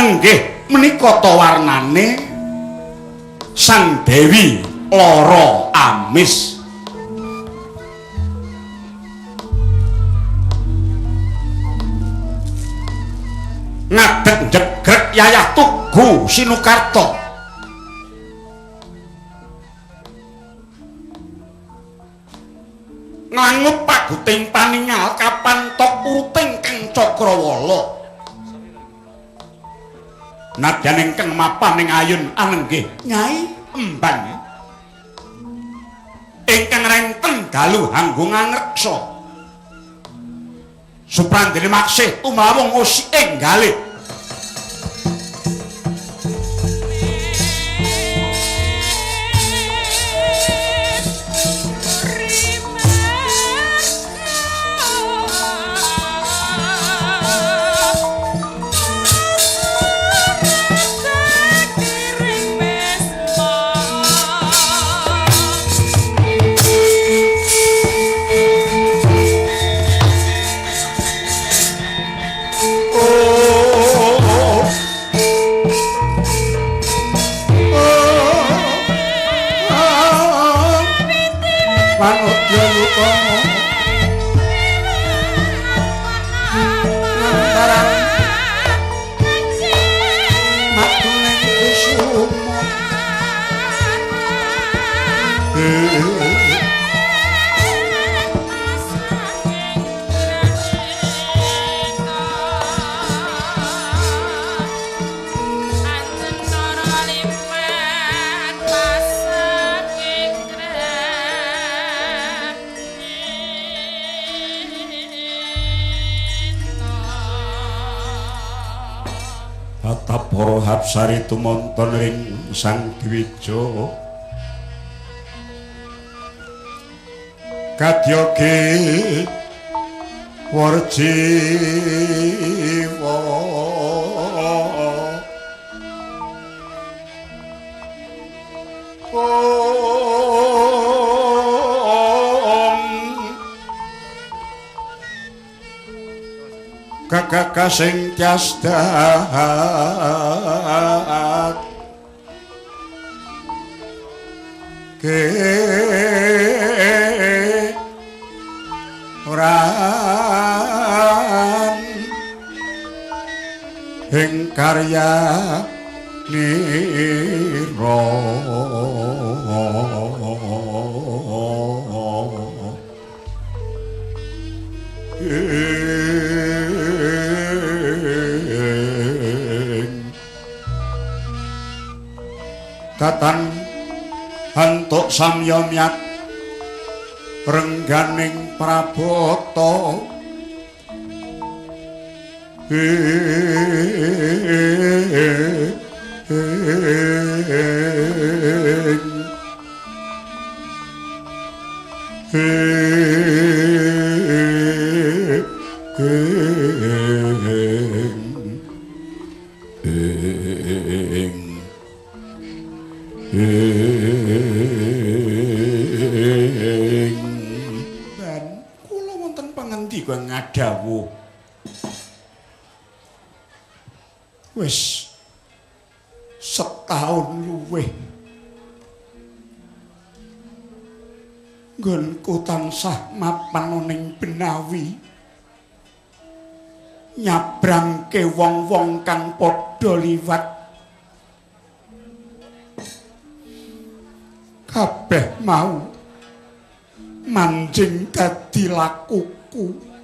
Nenggih menika ta warnane Sang Dewi lara amis. Ngadeg jegrek Yayah Tugu Sinukarta. Ngangut paguting paningal kapantok uruting Kang Cakrawala. Nadyan ingkang mapan ing ayun anenggih Nyai Embang ingkang renten dalu hanggo ngangreksa suprandene maksih tumawung usi enggalih para hapsari tumonton ring Sang Dwija kadyoge warjiwa kakak sing tiasdat ran ing karya nira katan hantuk samya miyat rengganing prabata dan kula wonten pangandika ngadhawuh wis setahun luwih nggonku tansah mapan ning Benawi nyabrangke wong-wong kang padha liwat kabeh mau manjing dadi lakuku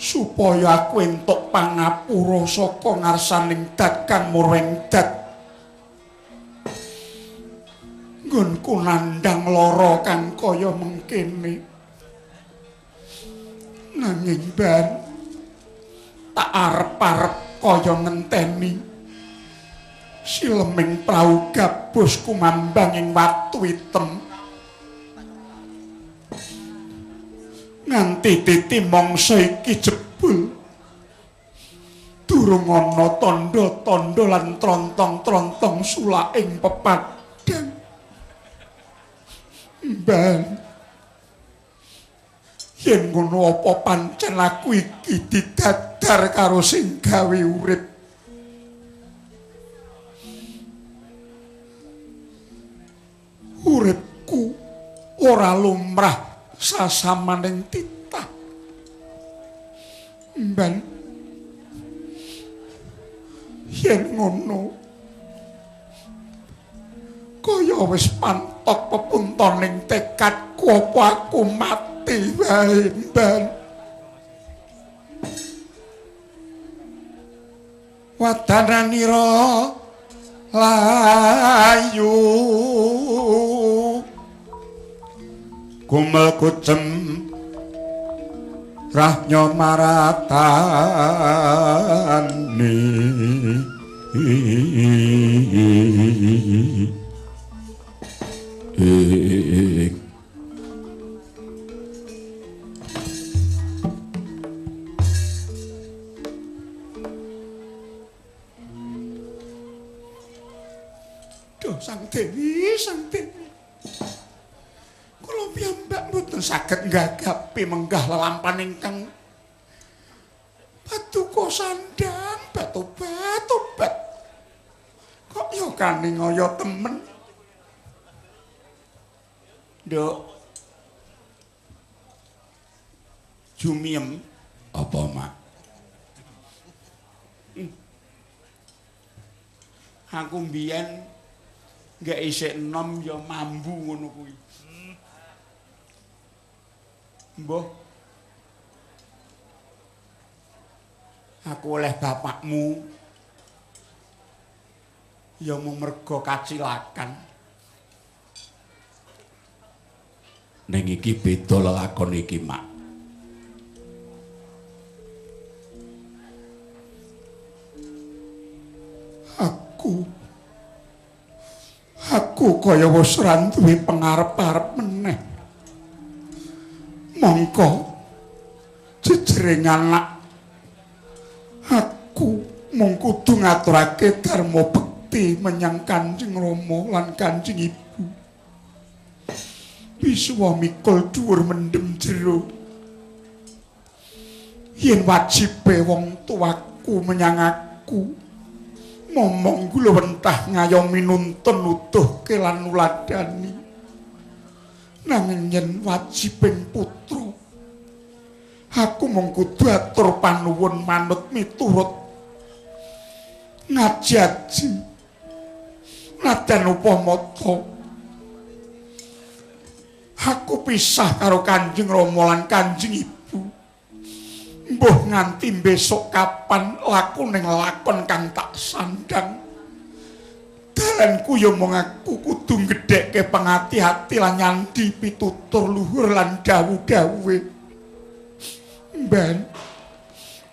supaya aku entuk pangapura saka ngarsaning dat Kang Murwengdat nggonku nandhang lara kang kaya mengkene nanging ban tak arep-arep kaya ngenteni sileming prau gabus kumambang ing watu item nganti titi mangsa iki jebul durung ana tandha-tandha lan trontong-trontong sulaking pepadang ban Yen ngono apa pancen aku iki didadar karo sing gawe urip. Uripku ora lumrah sasamaning titah. Mban yen ngono kaya wis pantok pepuntoning tekadku apa aku mati wae Mban. Wadananira layu kumel kucem rahnya maratani Sang Dewi, Sang Dewi. Kula piyambak mboten saged nggagapi menggah lelampahan ingkang paduka sandang batu-batu. Kok ya kane ngaya temen. Nduk. Jumiem apa, Mak? Aku mbiyen nggak isik enom ya mambu ngono kuwi. Mbah. Aku oleh bapakmu ya mung merga kacilakan. Ning iki beda lelakon iki, Mak. Aku kaya wis ora duwe pangarep-arep meneh. Mongko jejering anak aku mung kudu ngaturake dharma bekti menyang Kanjeng Rama lan Kanjeng Ibu. Bisuwa mikul dhuwur mendem jero. Yen wajibe wong tuaku menyang aku momong kula wentah ngayomi nuntun nuduhke lan nuladani. Nanging yen wajibing putra, aku mung kudu atur panuwun manut miturut ngaji-aji. Nadan upamata aku pisah karo Kanjeng Rama lan Kanjeng Ibu. Mbuh nganti besok kapan laku ning lakon kang tak sandang. Dalanku ya mung aku kudu gedhekke pangati-ati lan nyandi pitutur luhur lan dawuh-dawuhe. Mban,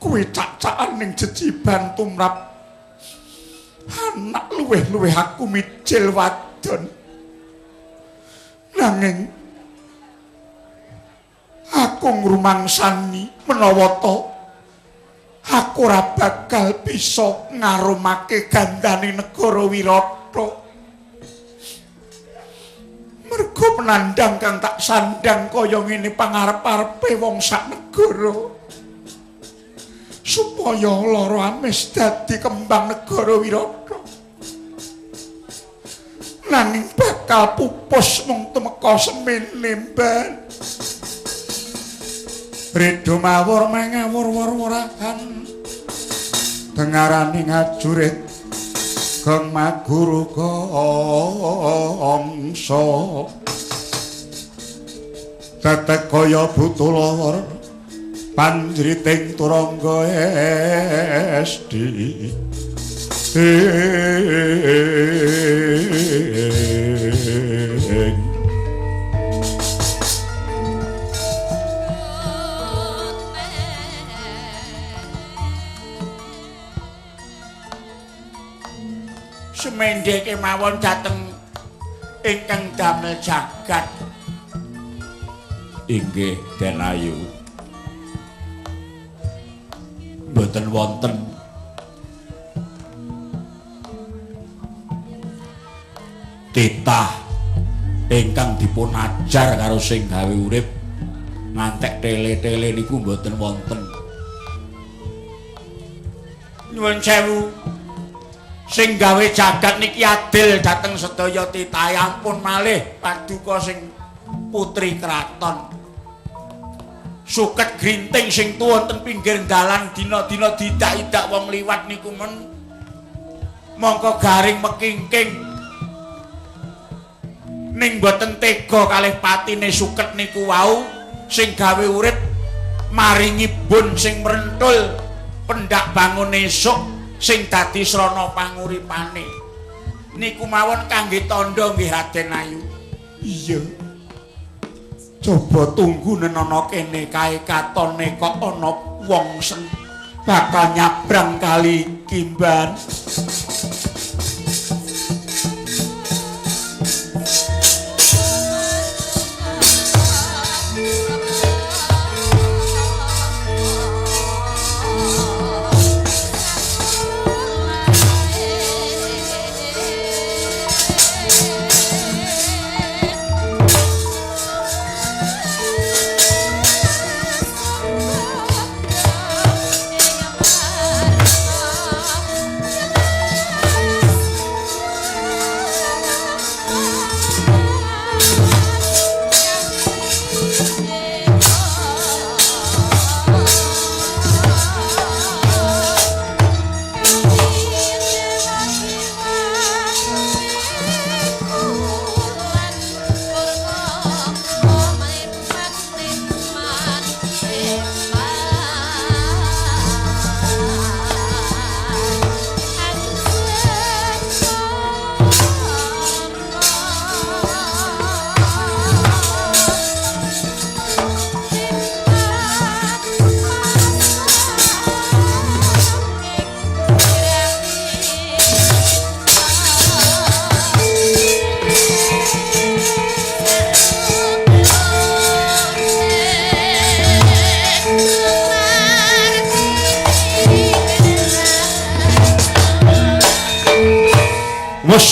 kuwi cak-cakan ning jejiban tumrap anak luweh-luweh aku mijil wadon. Nanging aku ngrumangsani menawa to aku ora bakal bisa ngarumake gandane negara Wirata. Mergo penandang kang tak sandang kaya ngene pangarep-arepe wong sak negara. Supaya lara amis dadi kembang negara Wirata. Nanging bakal pupus mung temeka semene Mban. Ridho mawur mengawur-wur-wurahan dengarani ngajurit gong maguru gongso tetek kaya butulor panjriting turangga esdi semendhe kemawon dhateng ingkang damel jagat. Inggih Den Ayu. Mboten wonten titah ingkang dipun ajar karo sing gawe urip ngantek tele-tele niku mboten wonten. Nyuwun sewu. Sing gawe jagat niki adil dhateng sedaya titah ampun malih paduka sing putri kraton. Suket grinting sing tuwon teng pinggir dalan dina-dina didak-idak wong liwat niku men mongko garing mekingking ning boten tega kalih patine suket niku wau sing gawe urip maringi bun sing mrentul pendak bangun esuk sing dadi srana panguripane niku mawon kangge tandha nggih Raden Ayu. Iya. Coba tunggu nenono kene kae katone kok ana wong sing bakal nyabrang kali Kimban.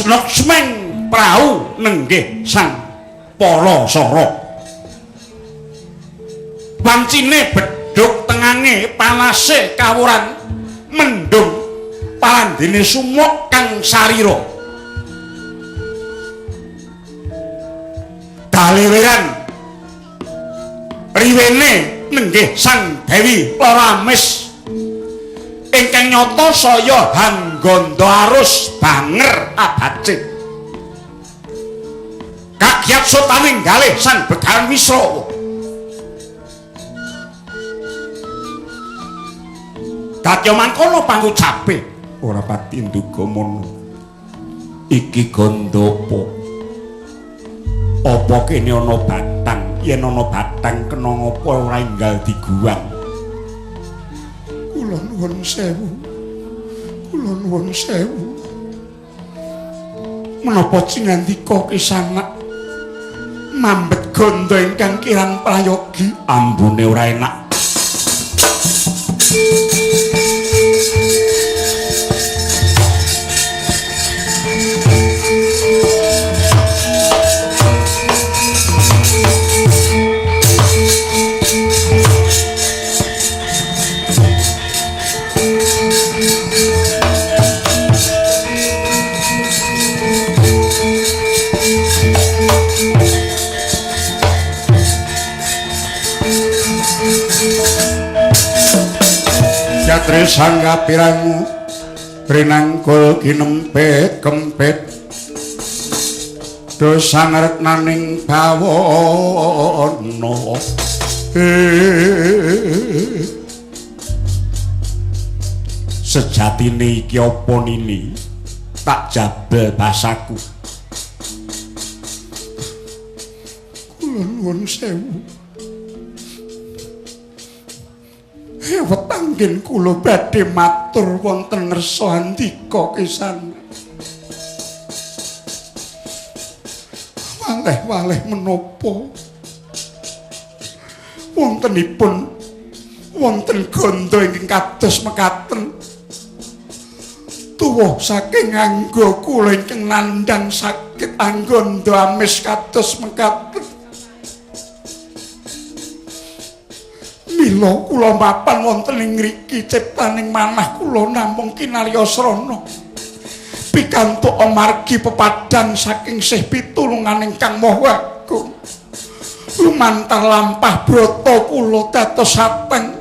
Laksmeng prau nenggih sang Palasara. Wancine bedhug tengange panase kawuran mendung palandene sumuk kang sarira. Daleweran riwene nenggih sang Dewi Laramis ingkang nyata saya hangganda arus banger abace kagiat sotaning galih sang Begawan Wisrawa kadya mangkono pangucape ora pati nduga mono iki gandapa apa kene ana batang yen ana batang kena ngapa ora enggal diguwang. Kula nuwun sewu. Kula nuwun sewu. Menapa cingandika Kisanak mambet ganda ingkang kirang prayogi ambune ora enak. Jatre sangga pirangu rinangkul kinempet kempet dosa nretnaning bawana sejatine iki apa nini tak jabel basaku. Kula nuwun sewu. Wetanggen kula badhe matur wonten ngersa andika Kisanak. Waleh-waleh menapa wontenipun wonten ganda ingkang kados mekaten tuwuh saking angga kula ingkang nandhang sakit angganda amis kados mekaten Mila kula mapan wonten ing ngriki ciptaning manah kula namung kinarya srana. Pikantuk amargi pepadang saking sih pitulungan ingkang maha agung. Lumantar lampah brata kula dados sateng.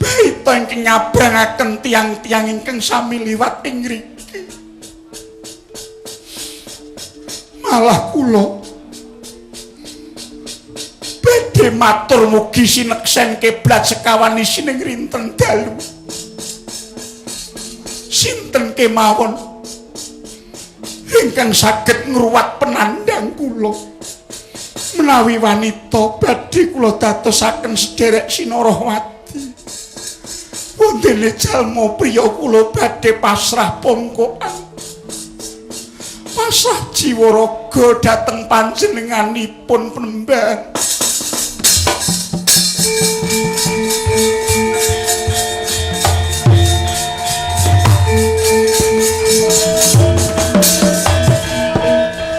Baita ingkang nyabrangaken tiang-tiang ingkang sami liwat ing ngriki. Malah kula badhe matur mugi sineksen kiblat sekawan isining rinten dalu. Sinten kemawon ingkang saged ngruwat penandang kula menawi wanita badhe kula dadosaken sederek sinarawati wondene jalma priya kula badhe pasrah pongkokan pasrah jiwa raga dhateng panjenenganipun Penemban.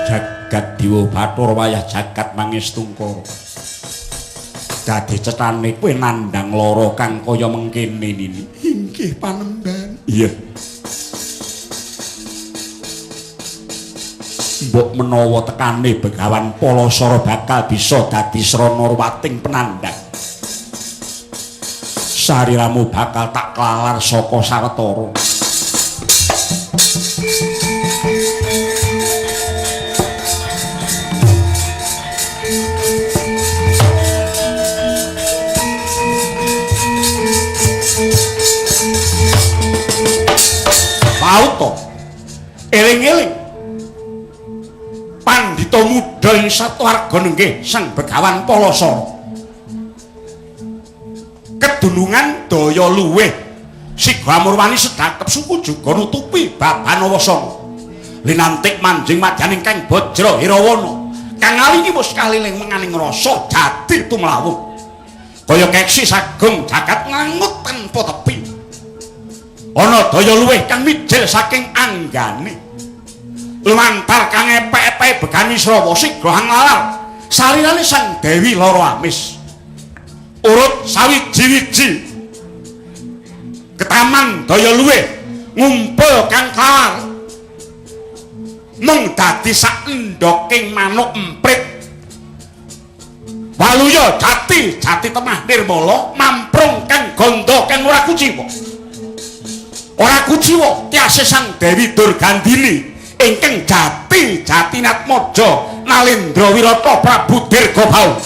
Jagat Dewa Bathara wayah jagat mangestungkara. Dadi cetane kowe nandhang lara kang kaya mengkene nini. Inggih Panembahan. Iya. Mbok menawa tekane Begawan Palasara bakal bisa dadi srana ruwating penandhang. Sariramu bakal tak klalar saka sawetara. Pauto eling-eling pandhita muda ing satwarga nggih Sang Begawan Palasara kedunungan daya luweh siga amurwani sedakep suku juga nutupi babanawa sanga linantik manjing madyan ingkang Bajra Hirawana kang alingi wis kaliling menganing rasa dadi tumlawuh kaya keksi sagung jagat ngangut tanpa tepi. Ana daya luweh kang mijil saking anggane. Lumantar kang epek-epeke begani Srawa sigra anglalar. Sarirane Sang Dewi lara amis. Urut sawiji-wiji. Ketaman daya luweh ngumpul kang kalar. Mung dadi sak endoking manuk emprit. Waluya jati temah nirmala mamprung kang ganda kang ora kuciwa. Ora kuciwa tiase Sang Dewi Durgandini ingkang jati Natmaja Nalendra Wirata Prabu Dirgabau.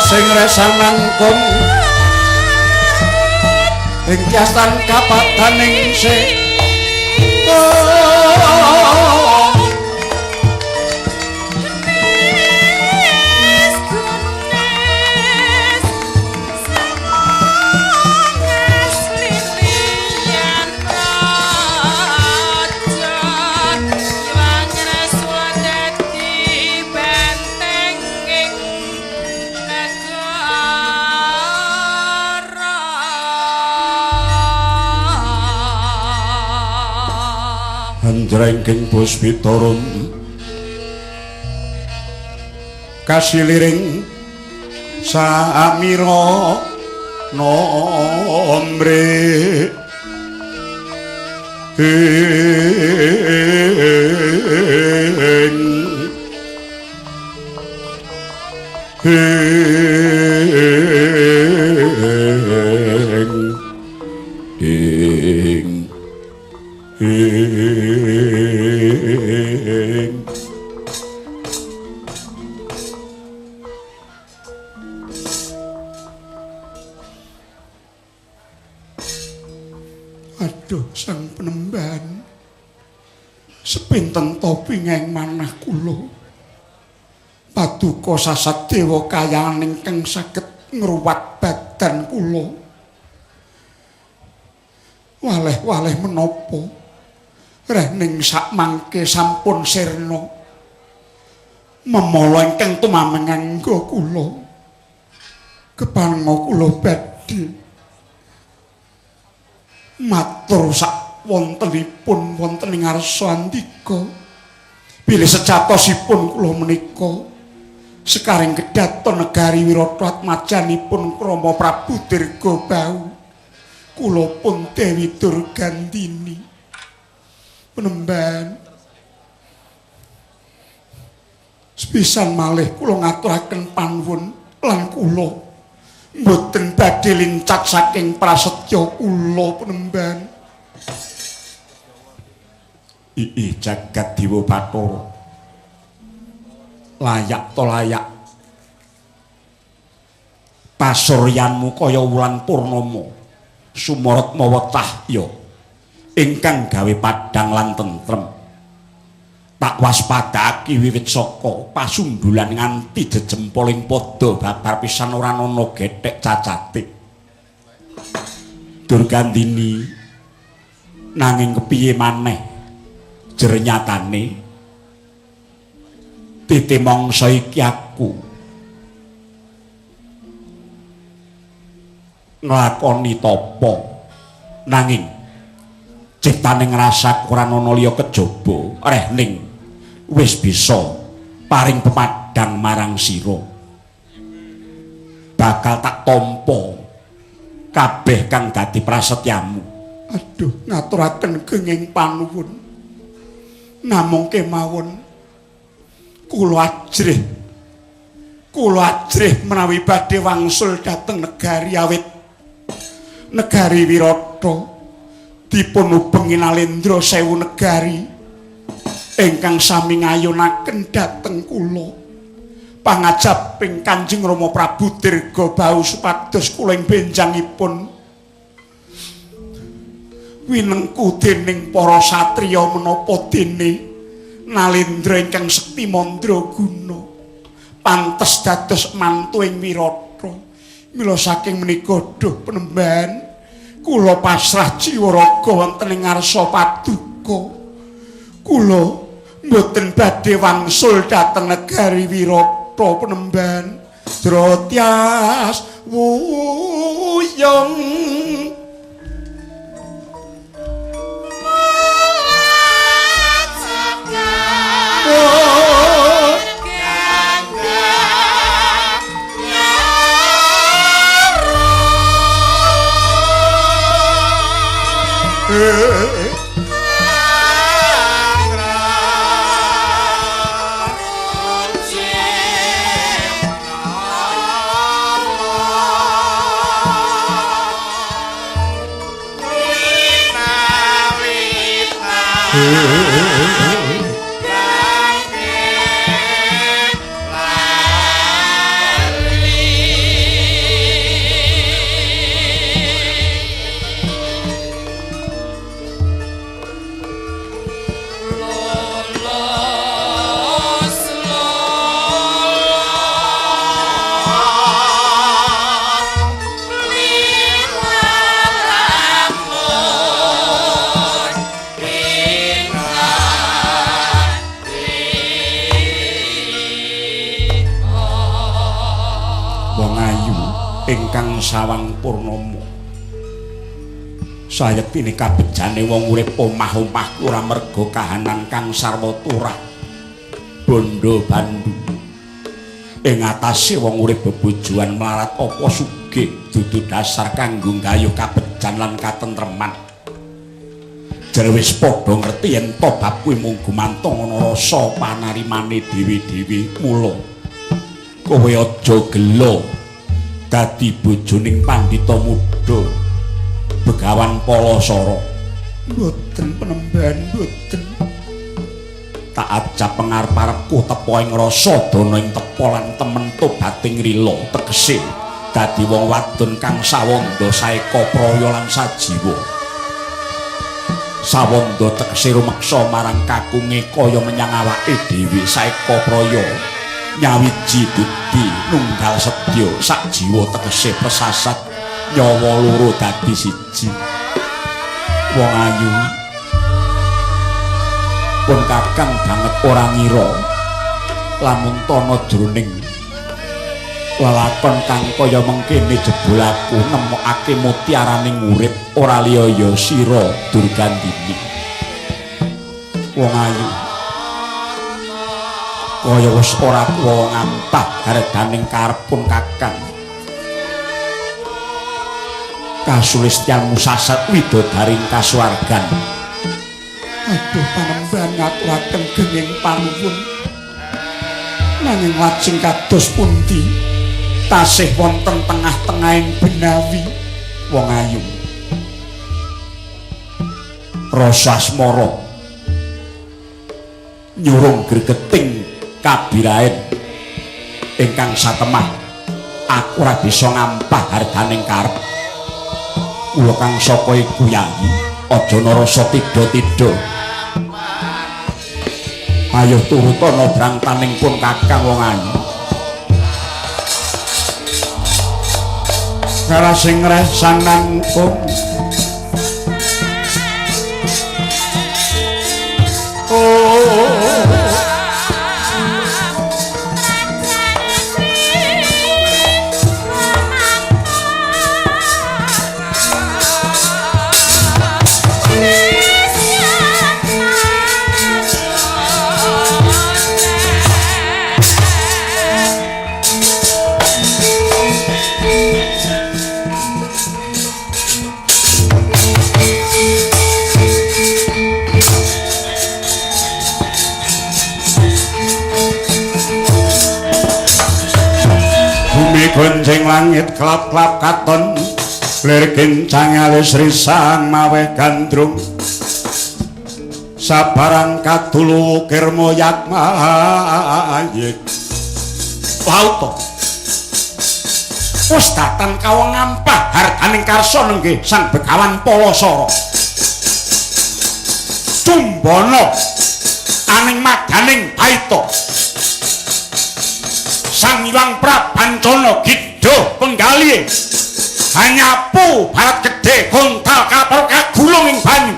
Sing resan nangkung ing kiasan kapadaning sing Jrengking puspitarum kasiliring samira nomre Penemban sepinten topi ngeng manah kula paduka sasadewa kayangan ingkang saged ngruwat badan kula waleh-waleh menapa rening sak mangke sampun sirna memala ingkang tumameng angga kula kepango kula badhe matur sak wontenipun wonten ing ngarsa andika bilih sejatosipun kula menika sekaring kedaton negari Wirata atmajanipun Rama Prabu Dirgabau kula pun Dewi Durgandini Penemban sepisan malih kula ngaturaken panuwun lan kula mboten badhe lincak saking prasetya kula Penemban. Ii jagat Dewa Bathara layak to layak pasuryanmu kaya wulan purnama sumorot mawa cahya ingkang gawe padhang lan tentrem tak waspadaki wiwit saka pasundulan nganti jejempoling padha babar pisan ora ana gethek cacate Durgandini nanging kepiye maneh jernyatane titi mangsa iki aku nglakoni tapa nanging ciptane ngrasa ora ana liya kejaba reh ning wis bisa paring pemadhang marang sira bakal tak tampa kabeh kang dadi prasetyamu. Aduh ngaturaken kenging panuwun namung kemawon kula ajrih menawi badhe wangsul dhateng negari awit negari Wirata dipun ubengi Nalendra sewu negari ingkang sami ngayunaken dhateng kula pangajaping Kanjeng Rama Prabu Dirgabau supados kula ing benjangipun winengku dening para satriya menapa dene Nalendra ingkang sekti mandraguna pantes dados mantu ing Wirata mila saking menika duh Penemban kula pasrah jiwa raga wonten ing ngarsa paduka kula mboten badhe wangsul dhateng negari Wirata Penemban Drotyas wuyung ingkang sawang purnama sayektine kabejane wong urip omah-omah ora merga kahanan kang sarwa turah bondo bandu ing atase wong urip bebojoan mlarat apa sugih dudu dasar kanggo gayuh kabejan lan katentreman jare wis padha ngerti yen to bab kuwi mung gumantung ana rasa panarimane dhewe-dhewe mula kowe aja gelo dadi bojoning pandhita muda Begawan Palasara mboten Penemban mboten tak ajab pengarep-arepku tepo ing rasa dana ing tepo lan temen tobating rila tegese dadi wong wadon kang sawanda saeka praya lan sajiwa sawanda tekse rumeksa marang kakunge kaya menyang awake dhewe saeka praya nyawiji budi nunggal sedya sak jiwa tekese pesasat nyawa loro dadi siji wong ayu pun kakang banget ora ngira lamun tana jroning lelakon kang kaya mengkene jebul aku nemokake mutiaraning urip ora liya ya sira Durgandini wong ayu kaya wis ora kuwa ngampah hardaning karepun kakang kasulistyanmu sasat widodaring kasuwargan aduh panembahan ngaturaken genging panuwun nanging lajeng kados pundi tasih wonten tengah-tengahing benawi wong ayu rasa asmara nyurung gregeting kabiraen ingkang satemah aku ora bisa ngampah hardaning karep kula kang saka iku yayi aja narasa tidha-tidha ayo turutana brangtaning pun kakang wong ayu kara sing resanan pun gonceng langit klap-klap katon lir kincang alis risang mawe gandrung sabarang kadulu kirmoyak mayik lauto wis datan kawong ngampah harganing karsa nengge sang Begawan Palasara Cumbana aning maganing Baita Sang Hyang Prabancana Gidha Penggali hanyapu barat gedhe gontal kapal kagulung ing banyu